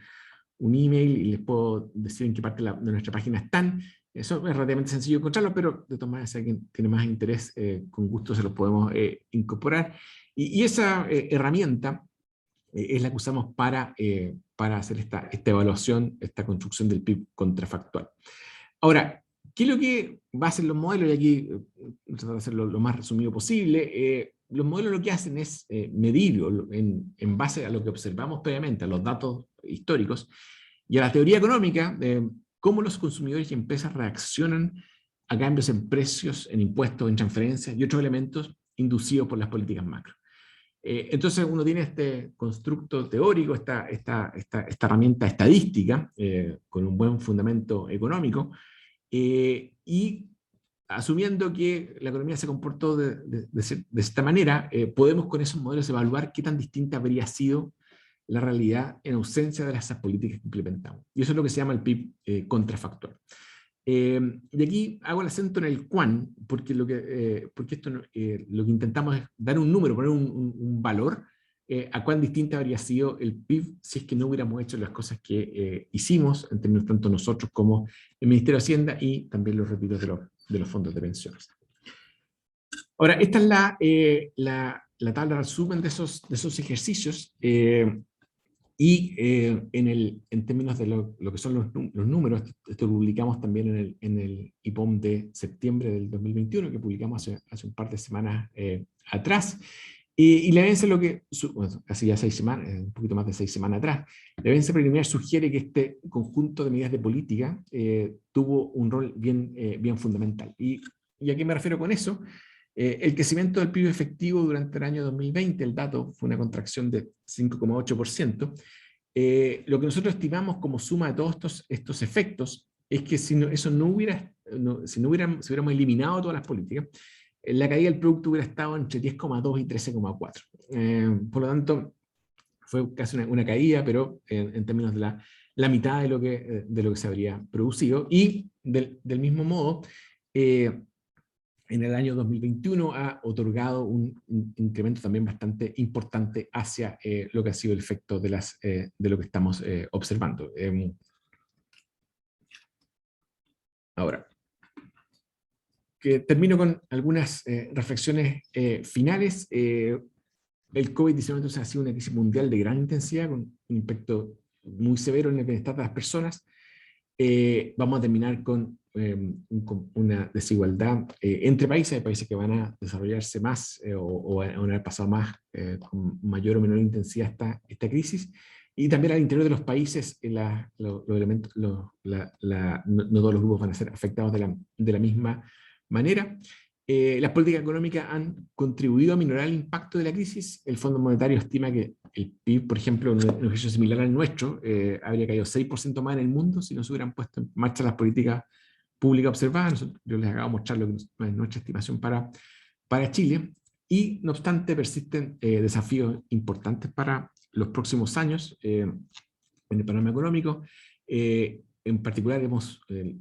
un email y les puedo decir en qué parte de nuestra página están. Eso es relativamente sencillo encontrarlo, pero de todas maneras, si alguien tiene más interés, con gusto se los podemos incorporar. Y esa herramienta es la que usamos para hacer esta evaluación, esta construcción del PIB contrafactual. Ahora, ¿qué es lo que va a hacer los modelos? Y aquí tratar de hacerlo lo más resumido posible. Los modelos lo que hacen es medir en base a lo que observamos previamente, a los datos históricos y a la teoría económica, cómo los consumidores y empresas reaccionan a cambios en precios, en impuestos, en transferencias y otros elementos inducidos por las políticas macro. Entonces uno tiene este constructo teórico, esta herramienta estadística, con un buen fundamento económico, y asumiendo que la economía se comportó de esta manera, podemos con esos modelos evaluar qué tan distinta habría sido la realidad en ausencia de esas políticas que implementamos. Y eso es lo que se llama el PIB contrafactual. Y aquí hago el acento en el cuán, porque lo que intentamos es dar un número, poner un valor a cuán distinta habría sido el PIB si es que no hubiéramos hecho las cosas que hicimos, en términos tanto nosotros como el Ministerio de Hacienda y también los retiros de los fondos de pensiones. Ahora, esta es la tabla de resumen de esos ejercicios. Y en términos de lo que son los números, esto lo publicamos también en el IPOM de septiembre del 2021, que publicamos hace un par de semanas atrás. Y la evidencia, hace ya 6 semanas, un poquito más de 6 semanas atrás, la evidencia preliminar sugiere que este conjunto de medidas de política tuvo un rol bien fundamental. ¿Y a qué me refiero con eso? El crecimiento del PIB efectivo durante el año 2020, el dato fue una contracción de 5,8%. Lo que nosotros estimamos como suma de todos estos efectos es que si eso no hubiera, si hubiéramos eliminado todas las políticas, la caída del producto hubiera estado entre 10,2 y 13,4. Por lo tanto, fue casi una caída, pero en términos de la mitad de lo que se habría producido. Y del mismo modo, en el año 2021 ha otorgado un incremento también bastante importante hacia lo que ha sido el efecto de lo que estamos observando. Ahora, que termino con algunas reflexiones finales. El COVID-19 entonces ha sido una crisis mundial de gran intensidad, con un impacto muy severo en el bienestar de las personas. Vamos a terminar con una desigualdad entre países. Hay países que van a desarrollarse más o van a haber pasado más con mayor o menor intensidad esta crisis. Y también al interior de los países los elementos, no todos los grupos van a ser afectados de la misma manera. Las políticas económicas han contribuido a minorar el impacto de la crisis. El Fondo Monetario estima que el PIB, por ejemplo, en un ejercicio similar al nuestro, habría caído 6% más en el mundo si no se hubieran puesto en marcha las políticas públicas observadas. Yo les acabo de mostrar lo que es nuestra estimación para Chile. Y, no obstante, persisten desafíos importantes para los próximos años en el panorama económico. En particular,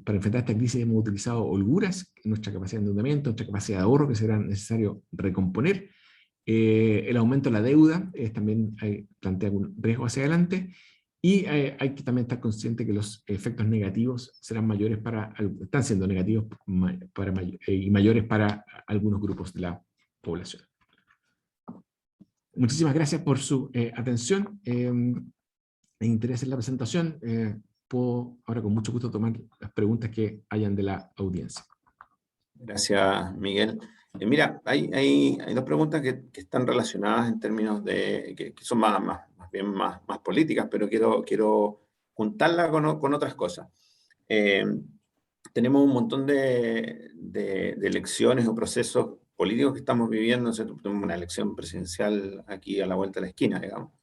para enfrentar esta crisis hemos utilizado holguras en nuestra capacidad de endeudamiento, nuestra capacidad de ahorro que será necesario recomponer. El aumento de la deuda también plantea un riesgo hacia adelante, y hay que también estar consciente que los efectos negativos serán mayores están siendo negativos y mayores para algunos grupos de la población. Muchísimas gracias por su atención e interés en la presentación. Puedo ahora con mucho gusto tomar las preguntas que hayan de la audiencia. Gracias, Miguel. Mira, hay dos preguntas que están relacionadas en términos de, que son más políticas, pero quiero juntarlas con otras cosas. Tenemos un montón de elecciones o procesos políticos que estamos viviendo. Tenemos una elección presidencial aquí a la vuelta de la esquina, digamos.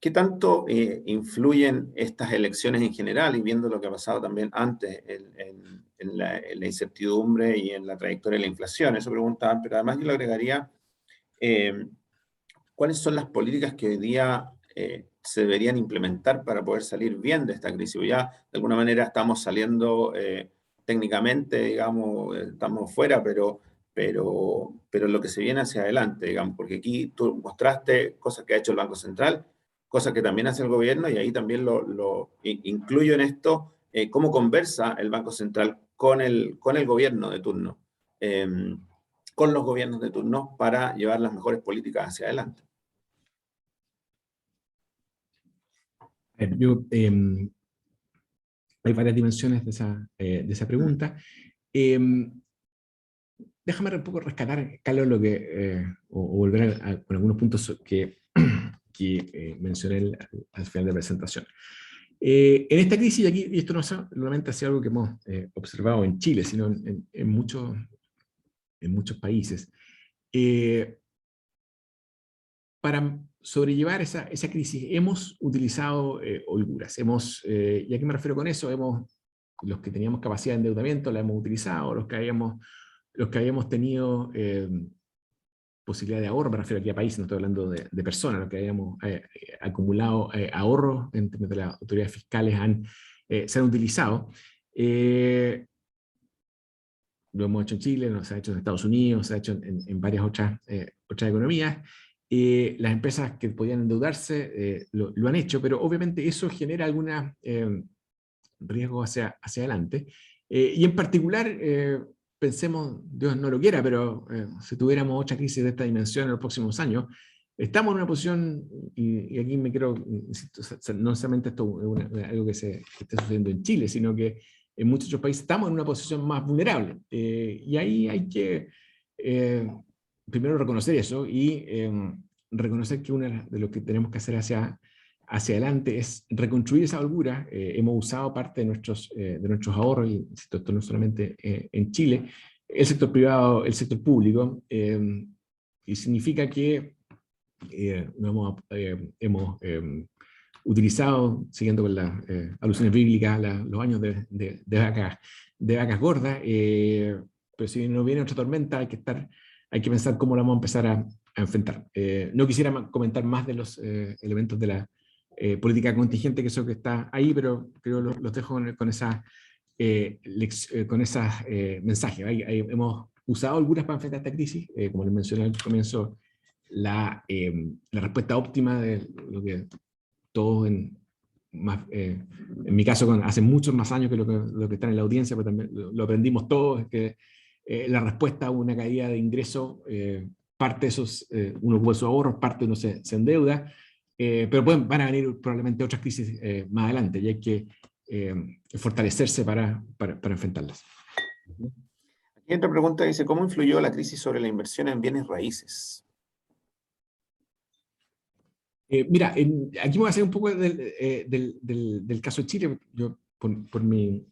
¿Qué tanto influyen estas elecciones en general, y viendo lo que ha pasado también antes en la incertidumbre y en la trayectoria de la inflación? Eso preguntaban, pero además yo le agregaría, ¿cuáles son las políticas que hoy día se deberían implementar para poder salir bien de esta crisis? Ya de alguna manera estamos saliendo técnicamente, digamos, estamos fuera, pero lo que se viene hacia adelante, digamos, porque aquí tú mostraste cosas que ha hecho el Banco Central, cosas que también hace el gobierno, y ahí también lo incluyo en esto, cómo conversa el Banco Central con el gobierno de turno, con los gobiernos de turno, para llevar las mejores políticas hacia adelante. Hay varias dimensiones de esa pregunta. Déjame un poco rescatar, Carlos, o volver con algunos puntos que mencioné al final de la presentación. En esta crisis, y esto no solamente ha sido algo que hemos observado en Chile, sino en muchos países, para sobrellevar esa crisis hemos utilizado holguras. ¿Y a qué me refiero con eso? Los que teníamos capacidad de endeudamiento la hemos utilizado, los que habíamos tenido posibilidad de ahorro, me refiero aquí a países, no estoy hablando de personas, los que habíamos acumulado ahorros en términos de las autoridades fiscales se han utilizado. Lo hemos hecho en Chile, se ha hecho en Estados Unidos, se ha hecho en varias otras economías. Las empresas que podían endeudarse lo han hecho, pero obviamente eso genera algunos riesgos hacia adelante. Y en particular, pensemos, Dios no lo quiera, pero si tuviéramos otra crisis de esta dimensión en los próximos años, estamos en una posición, y aquí me quiero, no solamente esto es algo que está sucediendo en Chile, sino que en muchos otros países estamos en una posición más vulnerable. Y ahí hay que primero reconocer eso y reconocer que uno de lo que tenemos que hacer hacia adelante es reconstruir esa holgura. Hemos usado parte de nuestros ahorros, y esto no solamente en Chile, el sector privado, el sector público, y significa que hemos utilizado, siguiendo con las alusiones bíblicas, los años de vacas gordas, pero si no viene otra tormenta hay que pensar cómo la vamos a empezar a enfrentar. No quisiera comentar más de los elementos de la política contingente, que eso que está ahí, pero creo los dejo con esas mensajes. Hemos usado algunas para enfrentar esta crisis, como les mencioné al comienzo, la respuesta óptima de lo que todos en mi caso hace muchos más años que lo que está en la audiencia, pero también lo aprendimos todos, es que la respuesta a una caída de ingreso, parte de esos, uno ocupa sus ahorros, parte uno se endeuda, pero van a venir probablemente otras crisis más adelante y hay que fortalecerse para enfrentarlas. Aquí otra pregunta dice, ¿cómo influyó la crisis sobre la inversión en bienes raíces? Mira, aquí me voy a hacer un poco del caso de Chile. Yo, por mi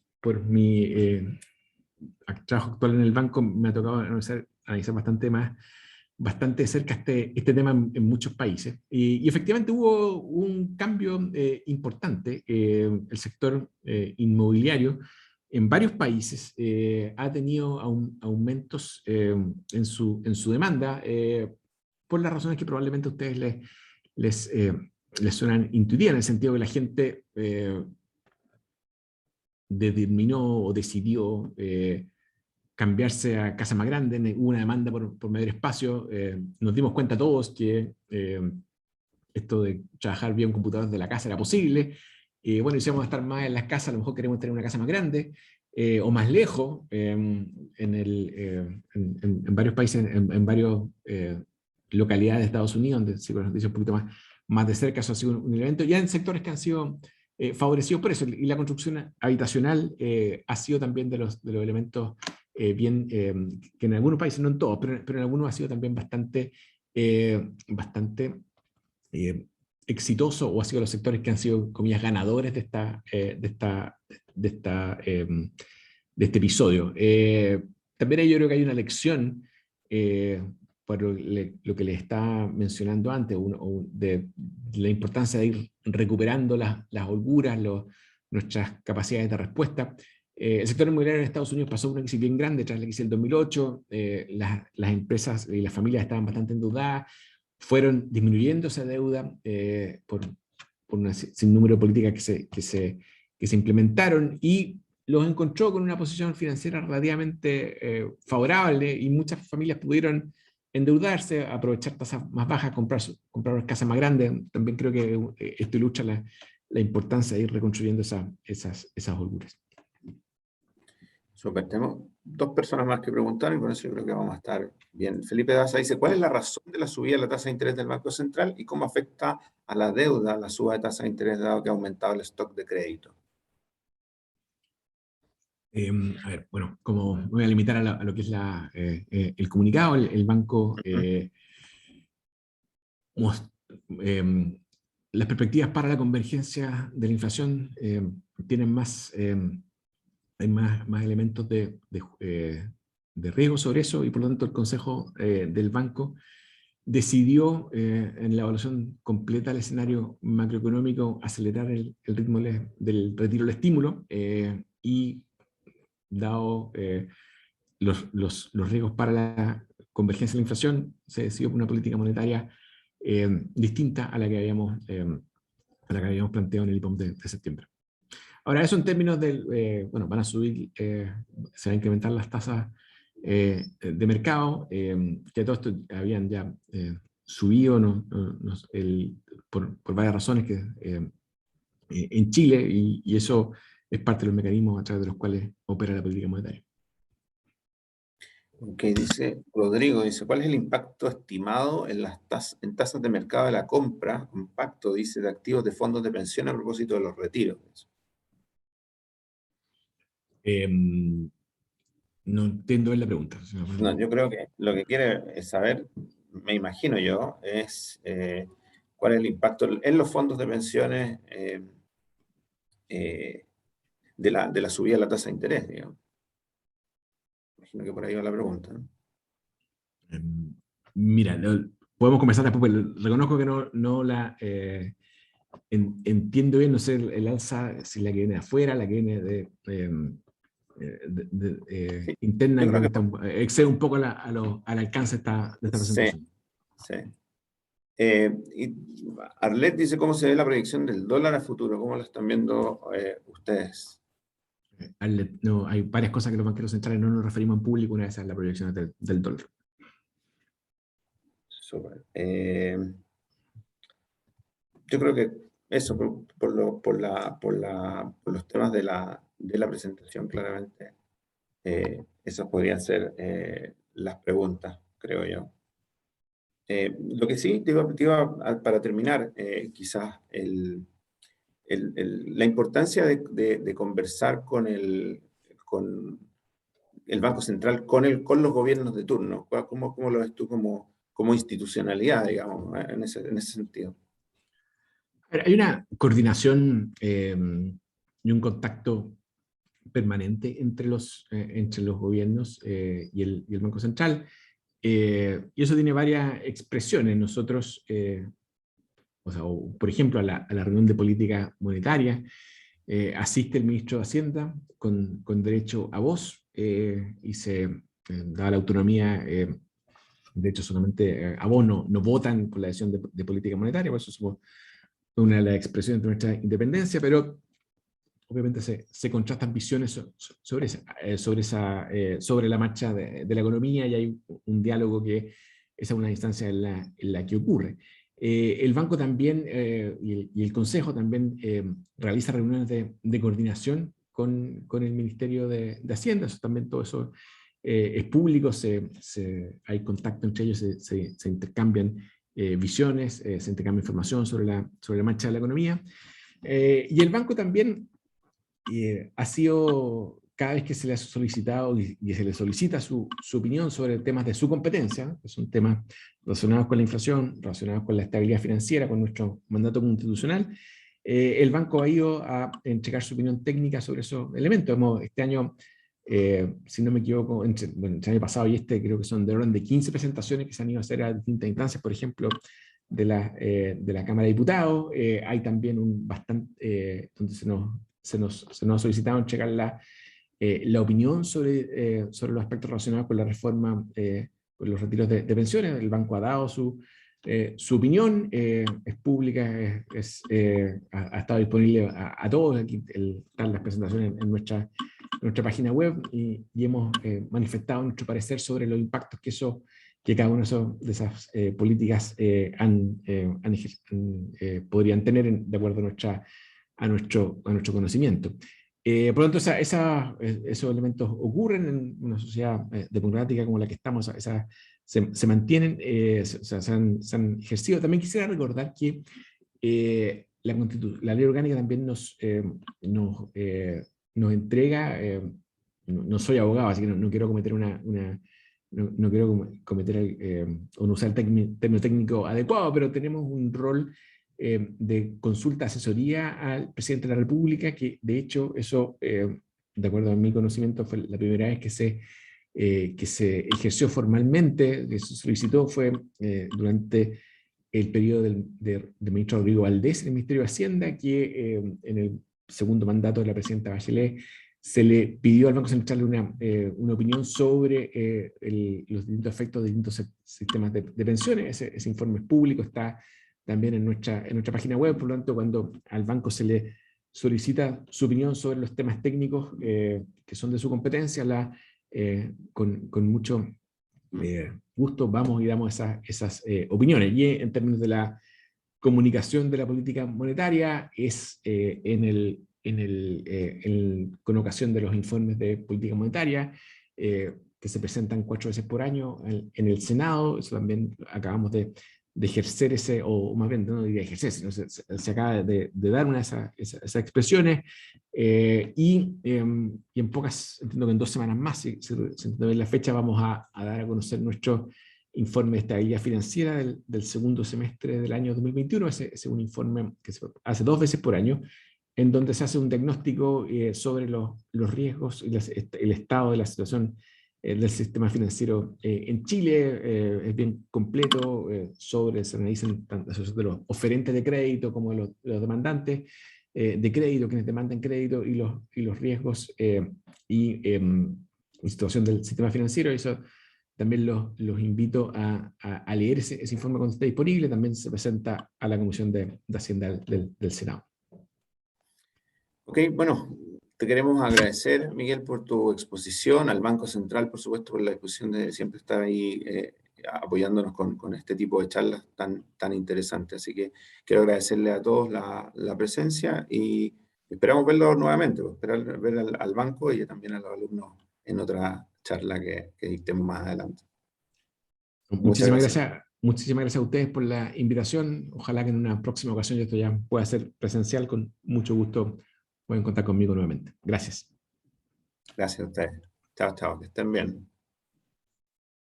trabajo actual en el banco, me ha tocado analizar bastante de cerca este tema en muchos países. Y efectivamente hubo un cambio importante. El sector inmobiliario en varios países ha tenido aumentos en su demanda, por las razones que probablemente a ustedes les suenan intuitivas, en el sentido que la gente determinó o decidió cambiarse a casa más grande, hubo una demanda por mayor espacio, nos dimos cuenta todos que esto de trabajar vía un computador de la casa era posible, bueno, y si vamos a estar más en las casas, a lo mejor queremos tener una casa más grande, o más lejos, en varios países, en varias localidades de Estados Unidos, donde se dice un poquito más de cerca, eso ha sido un elemento, ya en sectores que han sido favorecidos por eso, y la construcción habitacional ha sido también de los elementos que en algunos países, no en todos, pero en algunos ha sido también bastante exitoso, o ha sido los sectores que han sido, comillas, ganadores de este episodio. También yo creo que hay una lección por lo que les estaba mencionando antes, de la importancia de ir recuperando las holguras, nuestras capacidades de respuesta. El sector inmobiliario en Estados Unidos pasó una crisis bien grande tras la crisis del 2008, las empresas y las familias estaban bastante endeudadas, fueron disminuyendo esa deuda por un sinnúmero de políticas que se implementaron, y los encontró con una posición financiera relativamente favorable, y muchas familias pudieron endeudarse, aprovechar tasas más bajas, comprar unas casas más grandes. También creo que esto ilustra la importancia de ir reconstruyendo esas holguras. Super, tenemos dos personas más que preguntaron y con eso yo creo que vamos a estar bien. Felipe Daza dice, ¿cuál es la razón de la subida de la tasa de interés del Banco Central y cómo afecta a la deuda la suba de tasa de interés dado que ha aumentado el stock de crédito? A ver, bueno, como me voy a limitar a lo que es el comunicado, el banco las perspectivas para la convergencia de la inflación tienen hay más elementos de riesgo sobre eso, y por lo tanto el Consejo del Banco decidió, en la evaluación completa del escenario macroeconómico, acelerar el ritmo del retiro del estímulo, y dado los riesgos para la convergencia de la inflación, se decidió por una política monetaria distinta a la que habíamos planteado en el IPOM de septiembre. Ahora, eso en términos bueno, van a subir, se van a incrementar las tasas de mercado, que todo esto habían ya subido por varias razones en Chile, y eso es parte de los mecanismos a través de los cuales opera la política monetaria. Ok, dice Rodrigo, ¿cuál es el impacto estimado en tasas de mercado de la compra, impacto, dice, de activos de fondos de pensión a propósito de los retiros? No entiendo bien la pregunta. No, yo creo que lo que quiere saber, me imagino yo, es cuál es el impacto en los fondos de pensiones de la subida de la tasa de interés, digamos. Imagino que por ahí va la pregunta, ¿no? Mira, podemos conversar después, pero reconozco que no la entiendo bien, no sé, el alza, si la que viene de afuera, la que viene Sí, interna, yo creo creo que que está, excede un poco al alcance de esta sí, presentación. sí. Y Arlet dice cómo se ve la proyección del dólar a futuro, cómo lo están viendo ustedes. No, hay varias cosas que los banqueros centrales no nos referimos en público, una de esas es la proyección del dólar. Súper. Yo creo que eso, por los temas de la presentación, claramente, esas podrían ser las preguntas, creo yo. Lo que sí, para terminar, quizás la importancia de conversar con el Banco Central, con los gobiernos de turno. ¿Cómo lo ves tú como institucionalidad, digamos, en ese sentido? A ver, hay una coordinación y un contacto permanente entre los gobiernos y el Banco Central. Y eso tiene varias expresiones. Nosotros, por ejemplo, a la reunión de política monetaria, asiste el ministro de Hacienda con derecho a voz y se da la autonomía. De hecho, solamente a voz no votan por la decisión de política monetaria, por eso somos una de las expresiones de nuestra independencia, pero obviamente se contrastan visiones sobre la marcha de la economía y hay un diálogo que esa es una instancia en la que ocurre. El banco también y el Consejo también realiza reuniones de coordinación con el Ministerio de Hacienda, eso también todo eso es público, hay contacto entre ellos, se intercambian visiones, se intercambia información sobre la marcha de la economía. Y el banco también ha sido, cada vez que se le ha solicitado y se le solicita su opinión sobre temas de su competencia, que son temas relacionados con la inflación, relacionados con la estabilidad financiera, con nuestro mandato constitucional, el banco ha ido a entregar su opinión técnica sobre esos elementos. Este año, si no me equivoco, entre el año pasado y creo que son de orden de 15 presentaciones que se han ido a hacer a distintas instancias, por ejemplo, de la Cámara de Diputados. Hay también donde se nos ha solicitado entregar la opinión sobre los aspectos relacionados con la reforma, con los retiros de pensiones. El banco ha dado su opinión, es pública, ha estado disponible a todos. Aquí están las presentaciones en nuestra página web y hemos manifestado nuestro parecer sobre los impactos que cada una de esas políticas podrían tener de acuerdo a nuestro conocimiento. Por lo tanto, esos elementos ocurren en una sociedad democrática como la que estamos, se mantienen, se han ejercido. También quisiera recordar que la ley orgánica también nos entrega, no soy abogado, así que no quiero cometer no quiero cometer o no usar el término técnico adecuado, pero tenemos un rol de consulta, asesoría al presidente de la República, que de hecho eso, de acuerdo a mi conocimiento, fue la primera vez que se ejerció formalmente, que se solicitó, fue durante el periodo del ministro Rodrigo Valdés en el Ministerio de Hacienda, que en el segundo mandato de la presidenta Bachelet se le pidió al Banco Central una opinión sobre los distintos efectos de distintos sistemas de pensiones. Ese informe es público, está también en nuestra página web. Por lo tanto, cuando al banco se le solicita su opinión sobre los temas técnicos que son de su competencia, con mucho gusto vamos y damos esas opiniones. Y en términos de la comunicación de la política monetaria, es con ocasión de los informes de política monetaria, que se presentan 4 veces por año en el Senado. Eso también acabamos de ejercer o más bien no diría ejercer, sino se acaba de dar una de esas expresiones, y en pocas, entiendo que en 2 semanas más, si entiende bien la fecha, vamos a dar a conocer nuestro informe de estabilidad financiera del segundo semestre del año 2021. Ese es un informe que se hace 2 veces por año, en donde se hace un diagnóstico sobre los riesgos y el estado de la situación del sistema financiero en Chile. Es bien completo, se analizan tanto de los oferentes de crédito como de los demandantes de crédito, quienes demandan crédito, y los riesgos la situación del sistema financiero. Eso también los invito a leer ese informe cuando esté disponible. También se presenta a la Comisión de Hacienda del Senado. Ok, bueno, te queremos agradecer, Miguel, por tu exposición, al Banco Central, por supuesto, por la disposición de siempre estar ahí apoyándonos con este tipo de charlas tan interesantes. Así que quiero agradecerle a todos la presencia y esperamos verlo nuevamente, pues, esperar ver al banco y también a los alumnos en otra charla que dictemos más adelante. Muchas gracias. Muchísimas gracias a ustedes por la invitación. Ojalá que en una próxima ocasión esto ya pueda ser presencial. Con mucho gusto pueden contar conmigo nuevamente. Gracias. Gracias a ustedes. Chao, chao, que estén bien.